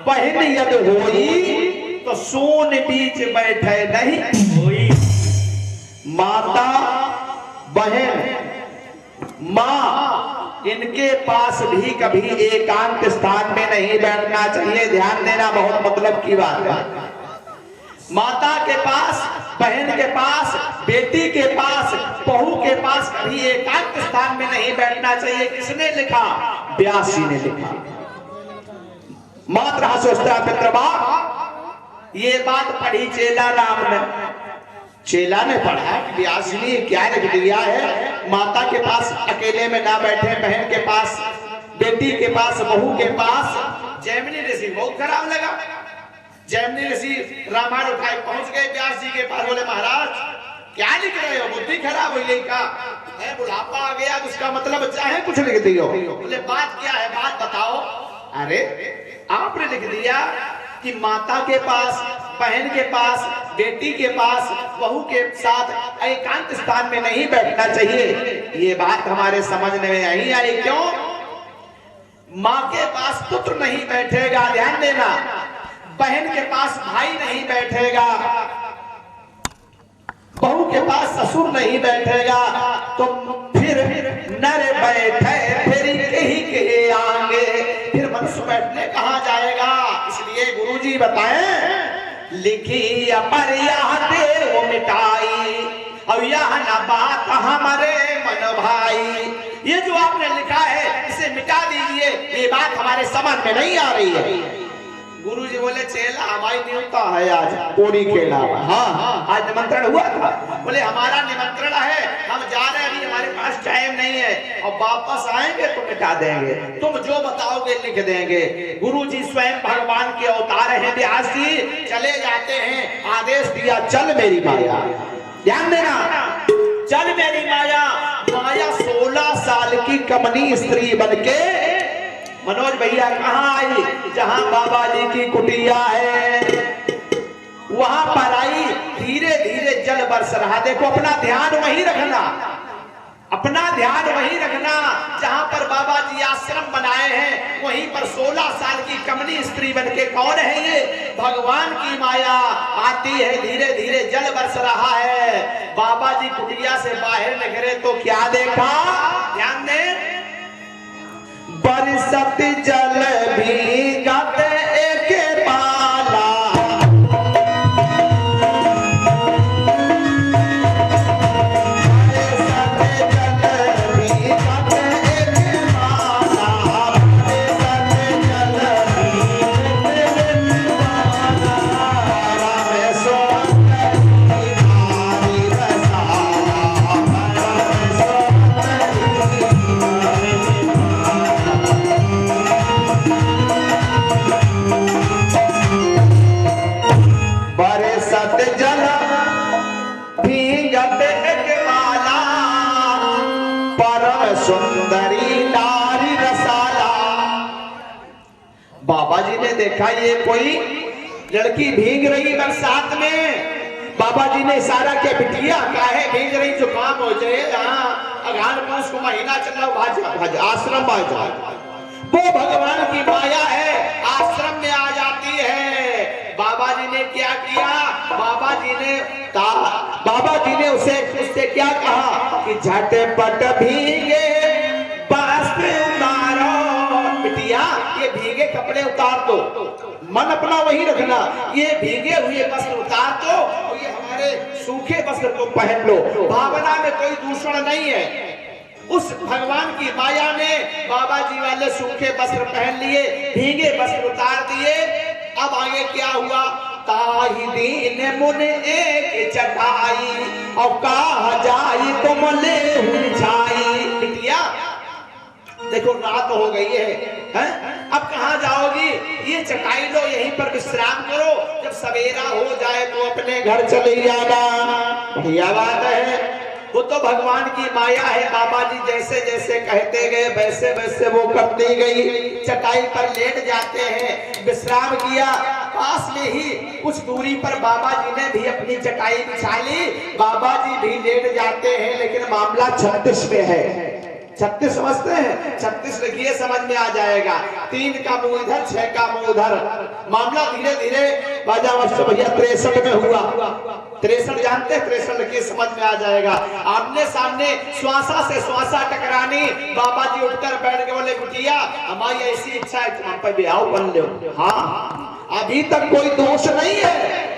बहन यद होई तो सोन बीच बैठे नहीं होई। माता बहन माँ इनके पास भी कभी एकांत स्थान में नहीं बैठना चाहिए। ध्यान देना, बहुत मतलब की बात है। माता के पास, बहन के पास, बेटी के पास, बहू के पास कभी एकांत स्थान में नहीं बैठना चाहिए। किसने लिखा? व्यास जी ने लिखा। मात्र हसोस्ता पितृवा, ये बात पढ़ी चेला राम ने। चेला ने पढ़ा कि व्यास जी ने क्या लिख दिया है, माता के पास अकेले में ना बैठे, बहन के पास, बेटी के पास, बहू के पास। जैमिनी ऋषि बहुत खराब लगा। जैमिनी ऋषि रामायण उठाए पहुंच गए व्यास जी के पास, बोले महाराज क्या लिख रहे हो, बुद्धि खराब हुई का है, बुढ़ापा आ गया, उसका मतलब चाहे कुछ लिख दियो। बोले बात क्या है, बात बताओ। अरे आपने लिख दिया कि माता के पास, बहन के पास, बेटी के पास, बहू के साथ एकांत स्थान में नहीं बैठना चाहिए। ये बात हमारे समझ में नहीं आई। क्यों? माँ के पास पुत्र नहीं बैठेगा, ध्यान देना। बहन के पास भाई नहीं बैठेगा, बहू के पास ससुर नहीं बैठेगा, तो फिर नर बैठे फिर कहीं के आगे, फिर मनुष्य बैठने कहाँ जाएगा? इसलिए गुरुजी बताएं, लिखी अमर यादें वो मिटाई, अब यह न बात हमारे मन भाई। ये जो आपने लिखा है इसे मिटा दीजिए, ये बात हमारे समझ में नहीं आ रही है। गुरुजी बोले चेला हमारी न्यूनता है आज पूरी के अलावा। हाँ, आज निमंत्रण हुआ था। बोले हमारा निमंत्रण है, हम जा रहे हैं, अभी हमारे पास टाइम नहीं है, और वापस आएंगे तो मिटा देंगे, तुम जो बताओगे लिख देंगे। गुरुजी स्वयं भगवान के अवतार हैं व्यास जी, चले जाते हैं, आदेश दिया चल मेरी माया। ध्यान देना, चल मेरी माया। माया 16 साल की कमनी स्त्री बनके मनोज भैया कहाँ आई? जहां बाबा जी की कुटिया है वहां पर आई। धीरे धीरे जल बरस रहा। देखो अपना ध्यान वहीं रखना, अपना ध्यान वहीं रखना जहां पर बाबा जी आश्रम बनाए हैं, वहीं पर 16 साल की कमनी स्त्री बनके, कौन है ये? भगवान की माया आती है, धीरे धीरे जल बरस रहा है। बाबा जी कुटिया से बाहर निकले तो क्या देखा? ध्यान दें, बरसत जल भीगत एक बाला, बरसत जल भीगत एक बाला, बरसत जल भीगत एक बाला, राम सुंदरी नारी रसाला, राम सुंदरी बरसत जल भीगत एक माला, परम सुंदरी नारी रसाला। बाबा जी ने देखा ये कोई लड़की भीग रही बरसात में। बाबा जी ने इशारा किया, बिटिया काहे भीग रही, जुकाम हो जाए, अघान मास को महीना चल रहा, भाज आश्रम आ जाओ। वो भगवान की माया है, आश्रम में आ जाती है। बाबा जी ने क्या किया? बाबा जी ने उससे क्या कहा कि झटपट भीगे वस्त्र उतारो। बिटिया ये भीगे कपड़े उतार दो, मन अपना वही रखना, ये भीगे हुए वस्त्र उतार दो, ये हमारे सूखे वस्त्र को पहन लो। भावना में कोई दूषण नहीं है। उस भगवान की माया ने बाबा जी वाले सूखे वस्त्र पहन लिए, भीगे वस्त्र उतार दिए। अब आगे क्या हुआ? ताही दीन मुने एक चटाई, और कहा जाई तुम ले छाई। बिटिया देखो रात हो गई है, अब कहाँ जाओगी? ये चटाई लो, यहीं पर विश्राम करो, जब सवेरा हो जाए तो अपने घर चले जाना। बढ़िया बात है। वो तो भगवान की माया है। बाबा जी जैसे जैसे कहते गए वैसे वैसे वो करती गई। चटाई पर लेट जाते हैं, विश्राम किया। पास में ही कुछ दूरी पर बाबा जी ने भी अपनी चटाई बिछा ली। बाबा जी भी लेट जाते हैं, लेकिन मामला 36 में है। 36 समझते हैं? 36 लिखिए, समझ में आ जाएगा। 3 का मुंह इधर, 6 का मुंह उधर। मामला धीरे धीरे बाजा भैया 63 में हुआ। 63 जानते हैं? 63 लिखिए, समझ में आ जाएगा। आमने सामने श्वासा से श्वासा टकरानी। बाबा जी उठकर बैठ के बोले, बिटिया हमारी ऐसी इच्छा है तुम हम पे ब्याह बन लो। हाँ, अभी तक कोई दोष नहीं है,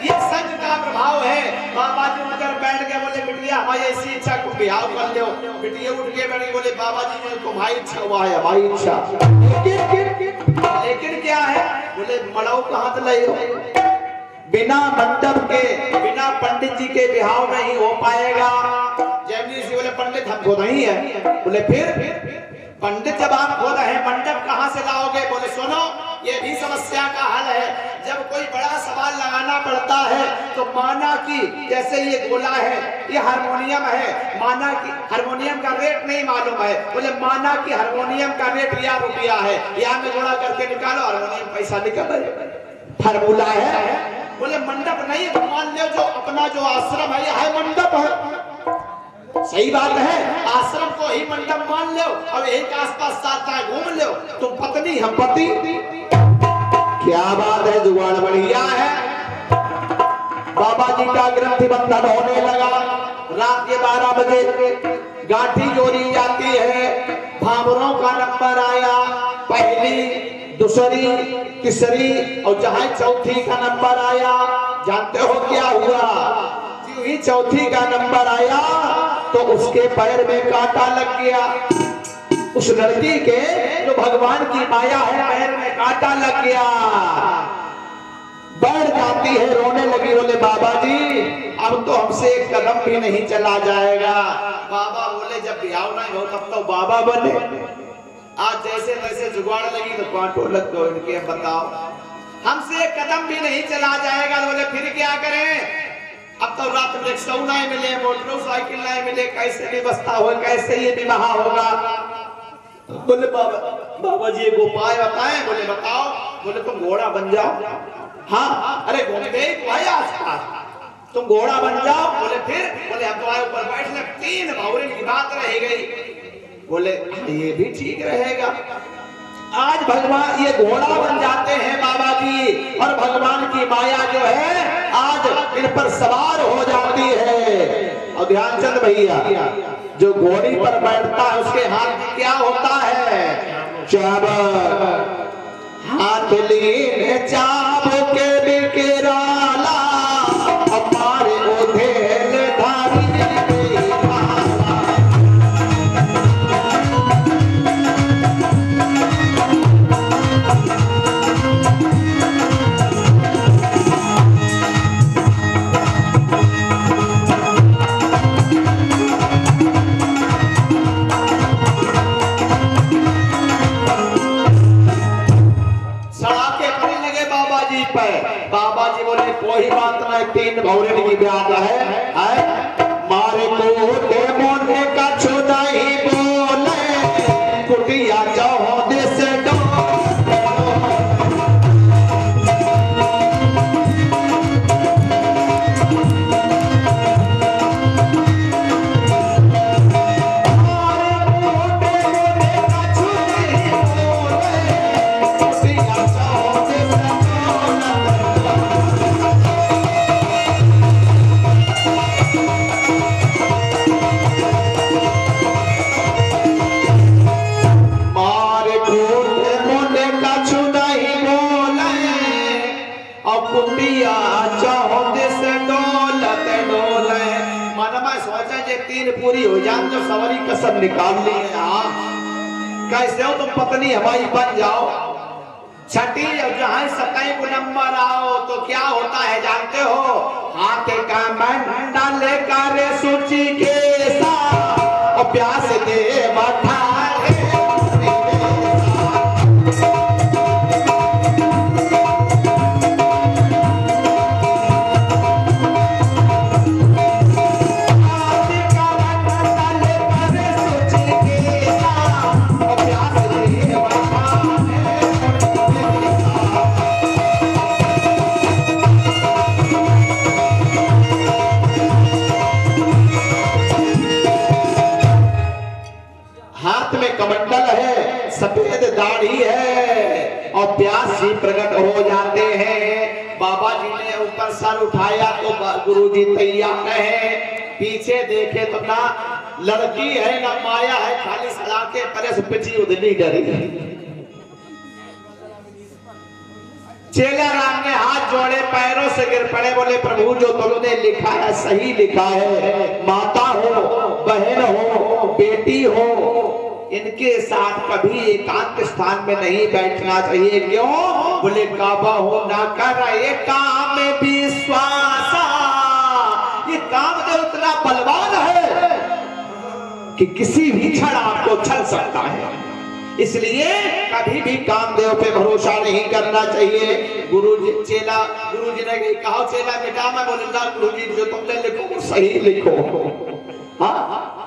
ये संग का प्रभाव है। बाबा जी उठकर बैठ के बोले, बिटिया हमारी ऐसी इच्छा तुम ब्याह कर लो। बिटिया उठ के बैठ के बोले, बाबा जी ने तुम्हारी इच्छा हुआ है, हमारी इच्छा लेकिन क्या है? बोले मड़ाऊ कहाँ से लाए हो? बिना मंडप के, बिना पंडित जी के ब्याह नहीं हो पाएगा। जैमिनी जी बोले, पंडित हमको नहीं है। बोले फिर पंडित जब आप खुद है, मंडप कहाँ से लाओगे? बोले सुनो, ये भी समस्या का हल है। जब कोई बड़ा सवाल लगाना पड़ता है तो माना कि जैसे ये गोला है, ये हारमोनियम है, माना कि हारमोनियम का रेट नहीं मालूम है। बोले माना कि हारमोनियम का रेट ₹1 है, यहाँ में गुणा करके निकालो, हारमोनियम पैसा निकल रहे, फार्मूला है। बोले मंडप नहीं, मान लो जो अपना जो आश्रम है, यह मंडप है। सही बात है, आश्रम को ही मंडप मान लो और यही के आसपास साथ घूम लो। तुम पत्नी हम पति, क्या बात है, जुगाड़ बढ़िया है। बाबा जी का ग्रंथि बंधन होने लगा। रात के 12 बजे गांठी जोड़ी जाती है। भावरों का नंबर आया, पहली, दूसरी, तीसरी और जहां चौथी का नंबर आया, जानते हो क्या हुआ? ही चौथी का नंबर आया तो उसके पैर में कांटा लग गया। उस लड़की के जो भगवान की माया है, पैर में कांटा लग गया। बढ़ जाती है, रोने लगी। बोले बाबा जी अब तो हमसे एक कदम भी नहीं चला जाएगा। बाबा बोले जब ब्याह नहीं हो तब तो बाबा बने। आज जैसे तैसे जुगाड़ लगी तो कांटो लग गए इनके। बताओ, हमसे एक कदम भी नहीं चला जाएगा। बोले फिर क्या करें? अब तो रात में रिक्शा नहीं मिले, मोटरसाइकिल नहीं मिले, कैसे व्यवस्था हो, कैसे ये विवाह होगा? बोले बाबा जी एक उपाय बताएं। बोले बताओ। बोले तुम घोड़ा बन जाओ। हाँ, अरे घूमते भाई आसपास, तुम घोड़ा बन जाओ। बोले फिर? बोले हम तुम्हारे ऊपर बैठ ले। 3 भावरे की बात रह गई। बोले ये भी ठीक रहेगा। आज भगवान ये घोड़ा बन जाते हैं बाबा जी, और भगवान की माया जो है आज इन पर सवार हो जाती है। और ध्यानचंद भैया जो घोड़ी पर बैठता है उसके हाथ में क्या होता है? चाबुक। हाथ लीने चाबुक के बिकेराला, हमारे ओढ़ेल धारी। बाबा जी बोले कोई बात नहीं, 3 भौरे की ब्याह है। मारे कोटे मोने का छोटा ही बोले, कुटिया जाओ देश पूरी हो जाए जो सवारी कसम निकाल ली है। हाँ, कैसे हो तुम पत्नी हमारी बन जाओ। छठी और जहां 27 नंबर आओ तो क्या होता है जानते हो? हाथ का मंडा लेकर सूची के साथ और प्यास दे बैठा हो जाते हैं। बाबा जी ने ऊपर सर उठाया तो गुरुजी तैयार है, पीछे देखे तो ना लड़की है ना माया है, खाली सलाके पर से पिछी उधनी डरी। चेला राम ने हाथ जोड़े, पैरों से गिर पड़े, बोले प्रभु जो तुमने लिखा है सही लिखा है। माता हो, बहन हो, बेटी हो, इनके साथ कभी एकांत स्थान में नहीं बैठना चाहिए। क्यों? बोले काबा हो ना कर ये काम में विश्वास। ये कामदेव इतना बलवान है कि किसी भी क्षण आपको छल सकता है, इसलिए कभी भी कामदेव पे भरोसा नहीं करना चाहिए। गुरुजी ने कहा चेला बेटा मैं बोलूंगा गुरुजी जो तुमने लिखो वो सही लिखो। हाँ